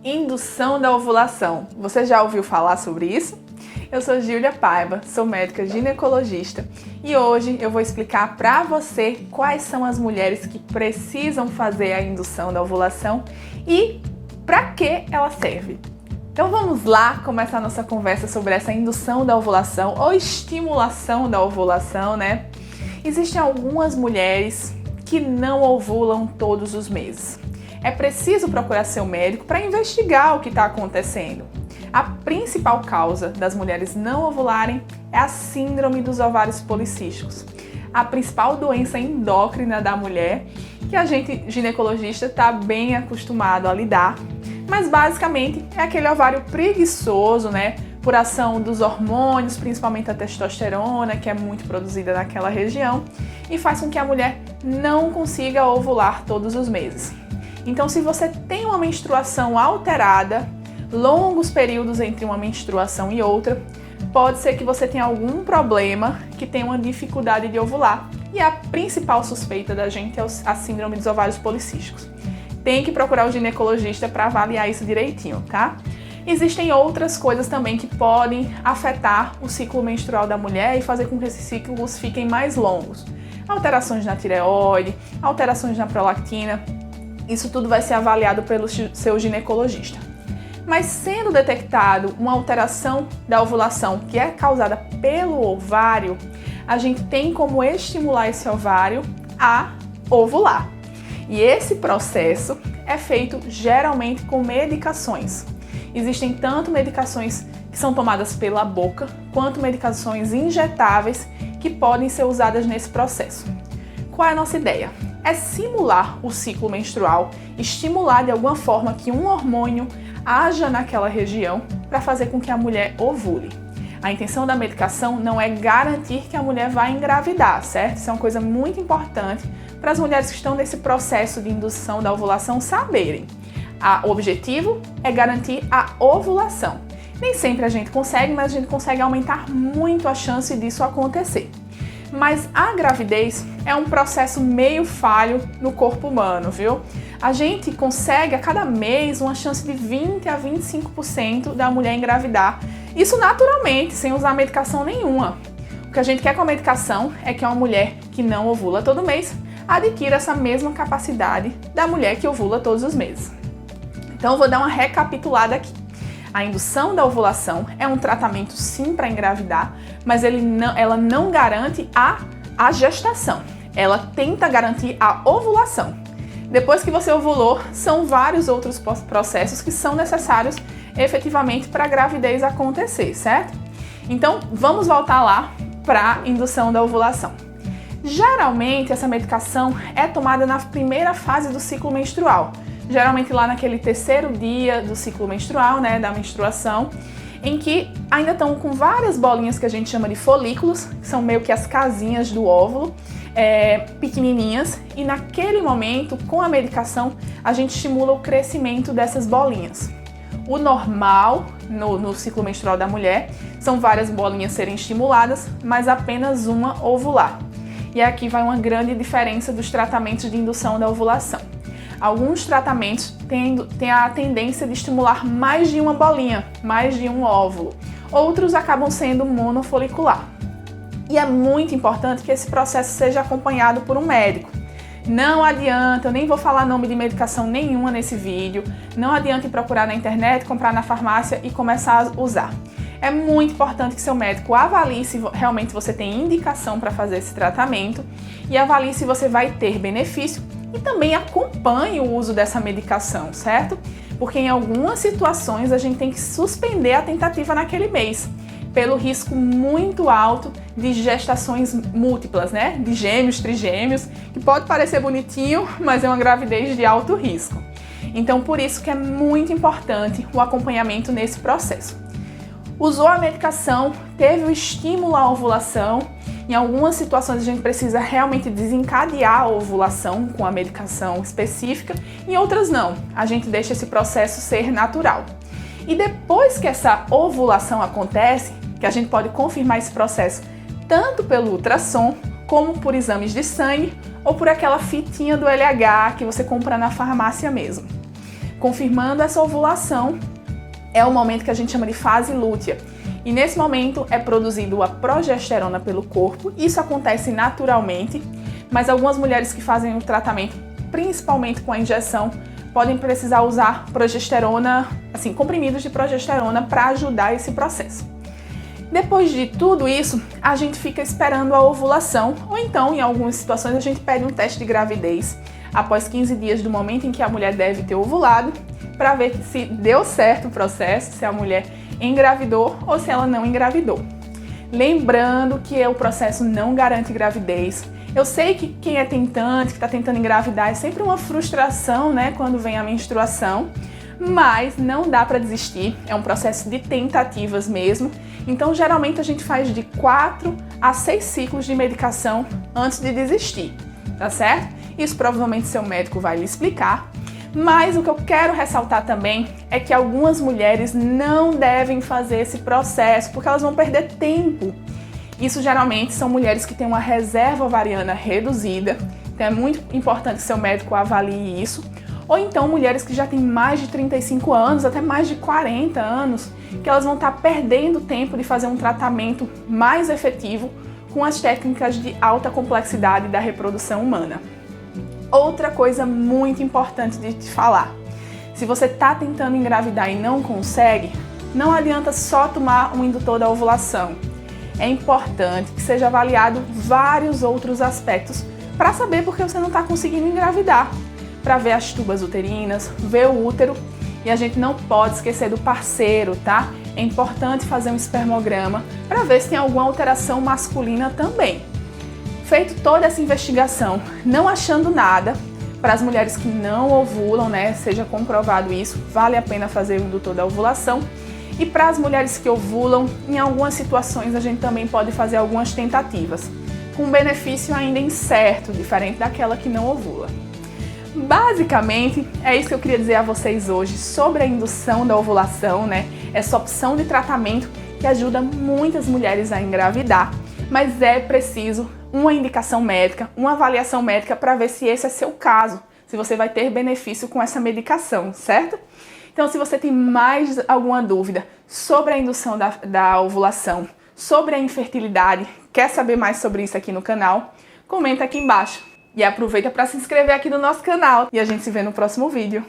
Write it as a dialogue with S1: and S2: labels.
S1: Indução da ovulação. Você já ouviu falar sobre isso? Eu sou Júlia Paiva, sou médica ginecologista e hoje eu vou explicar para você quais são as mulheres que precisam fazer a indução da ovulação e para que ela serve. Então vamos lá começar a nossa conversa sobre essa indução da ovulação ou estimulação da ovulação, né? Existem algumas mulheres que não ovulam todos os meses. É preciso procurar seu médico para investigar o que está acontecendo. A principal causa das mulheres não ovularem é a síndrome dos ovários policísticos, a principal doença endócrina da mulher que a gente ginecologista está bem acostumado a lidar, mas basicamente é aquele ovário preguiçoso, né? Por ação dos hormônios, principalmente a testosterona, que é muito produzida naquela região, e faz com que a mulher não consiga ovular todos os meses. Então, se você tem uma menstruação alterada, longos períodos entre uma menstruação e outra, pode ser que você tenha algum problema que tenha uma dificuldade de ovular. E a principal suspeita da gente é a síndrome dos ovários policísticos. Tem que procurar o ginecologista para avaliar isso direitinho, tá? Existem outras coisas também que podem afetar o ciclo menstrual da mulher e fazer com que esses ciclos fiquem mais longos. Alterações na tireoide, alterações na prolactina, isso tudo vai ser avaliado pelo seu ginecologista. Mas sendo detectado uma alteração da ovulação que é causada pelo ovário, a gente tem como estimular esse ovário a ovular. E esse processo é feito geralmente com medicações. Existem tanto medicações que são tomadas pela boca, quanto medicações injetáveis que podem ser usadas nesse processo. Qual é a nossa ideia? É simular o ciclo menstrual, estimular de alguma forma que um hormônio haja naquela região para fazer com que a mulher ovule. A intenção da medicação não é garantir que a mulher vai engravidar, certo? Isso é uma coisa muito importante para as mulheres que estão nesse processo de indução da ovulação saberem. O objetivo é garantir a ovulação. Nem sempre a gente consegue, mas a gente consegue aumentar muito a chance disso acontecer. Mas a gravidez é um processo meio falho no corpo humano, viu? A gente consegue a cada mês uma chance de 20 a 25% da mulher engravidar. Isso naturalmente, sem usar medicação nenhuma. O que a gente quer com a medicação é que uma mulher que não ovula todo mês adquira essa mesma capacidade da mulher que ovula todos os meses. Então eu vou dar uma recapitulada aqui. A indução da ovulação é um tratamento sim para engravidar, mas ela não garante a gestação. Ela tenta garantir a ovulação. Depois que você ovulou, são vários outros processos que são necessários efetivamente para a gravidez acontecer, certo? Então vamos voltar lá para a indução da ovulação. Geralmente essa medicação é tomada na primeira fase do ciclo menstrual. Geralmente lá naquele terceiro dia do ciclo menstrual, né, da menstruação, em que ainda estão com várias bolinhas que a gente chama de folículos, que são meio que as casinhas do óvulo, pequenininhas, e naquele momento, com a medicação, a gente estimula o crescimento dessas bolinhas. O normal no ciclo menstrual da mulher são várias bolinhas serem estimuladas, mas apenas uma ovular. E aqui vai uma grande diferença dos tratamentos de indução da ovulação. Alguns tratamentos têm a tendência de estimular mais de uma bolinha, mais de um óvulo. Outros acabam sendo monofolicular. E é muito importante que esse processo seja acompanhado por um médico. Não adianta, eu nem vou falar nome de medicação nenhuma nesse vídeo, não adianta ir procurar na internet, comprar na farmácia e começar a usar. É muito importante que seu médico avalie se realmente você tem indicação para fazer esse tratamento e avalie se você vai ter benefício e também acompanhe o uso dessa medicação, certo? Porque em algumas situações a gente tem que suspender a tentativa naquele mês, pelo risco muito alto de gestações múltiplas, né? De gêmeos, trigêmeos, que pode parecer bonitinho, mas é uma gravidez de alto risco. Então, por isso que é muito importante o acompanhamento nesse processo. Usou a medicação, teve o estímulo à ovulação. Em algumas situações a gente precisa realmente desencadear a ovulação com a medicação específica, em outras não. A gente deixa esse processo ser natural. E depois que essa ovulação acontece, que a gente pode confirmar esse processo tanto pelo ultrassom, como por exames de sangue ou por aquela fitinha do LH que você compra na farmácia mesmo. confirmando essa ovulação, é o momento que a gente chama de fase lútea. E nesse momento é produzido a progesterona pelo corpo. Isso acontece naturalmente, mas algumas mulheres que fazem o tratamento, principalmente com a injeção, podem precisar usar progesterona, assim, comprimidos de progesterona para ajudar esse processo. Depois de tudo isso, a gente fica esperando a ovulação, ou então, em algumas situações, a gente pede um teste de gravidez após 15 dias do momento em que a mulher deve ter ovulado, para ver se deu certo o processo, se a mulher engravidou ou se ela não engravidou. Lembrando que o processo não garante gravidez. Eu sei que quem é tentante, que está tentando engravidar, é sempre uma frustração, né, quando vem a menstruação, mas não dá para desistir, é um processo de tentativas mesmo. Então, geralmente a gente faz de 4 a 6 ciclos de medicação antes de desistir, tá certo? Isso provavelmente seu médico vai lhe explicar. Mas o que eu quero ressaltar também é que algumas mulheres não devem fazer esse processo porque elas vão perder tempo. Isso geralmente são mulheres que têm uma reserva ovariana reduzida, então é muito importante que seu médico avalie isso. Ou então mulheres que já têm mais de 35 anos, até mais de 40 anos, que elas vão estar perdendo tempo de fazer um tratamento mais efetivo com as técnicas de alta complexidade da reprodução humana. Outra coisa muito importante de te falar, se você está tentando engravidar e não consegue, não adianta só tomar um indutor da ovulação. É importante que seja avaliado vários outros aspectos para saber por que você não está conseguindo engravidar, para ver as tubas uterinas, ver o útero, e a gente não pode esquecer do parceiro, tá? É importante fazer um espermograma para ver se tem alguma alteração masculina também. Feito toda essa investigação, não achando nada, para as mulheres que não ovulam, né, seja comprovado isso, vale a pena fazer o indutor da ovulação. E para as mulheres que ovulam, em algumas situações a gente também pode fazer algumas tentativas, com benefício ainda incerto, diferente daquela que não ovula. Basicamente, é isso que eu queria dizer a vocês hoje sobre a indução da ovulação, né? Essa opção de tratamento que ajuda muitas mulheres a engravidar, mas é preciso uma indicação médica, uma avaliação médica para ver se esse é seu caso, se você vai ter benefício com essa medicação, certo? Então, se você tem mais alguma dúvida sobre a indução da ovulação, sobre a infertilidade, quer saber mais sobre isso aqui no canal, comenta aqui embaixo. E aproveita para se inscrever aqui no nosso canal. E a gente se vê no próximo vídeo.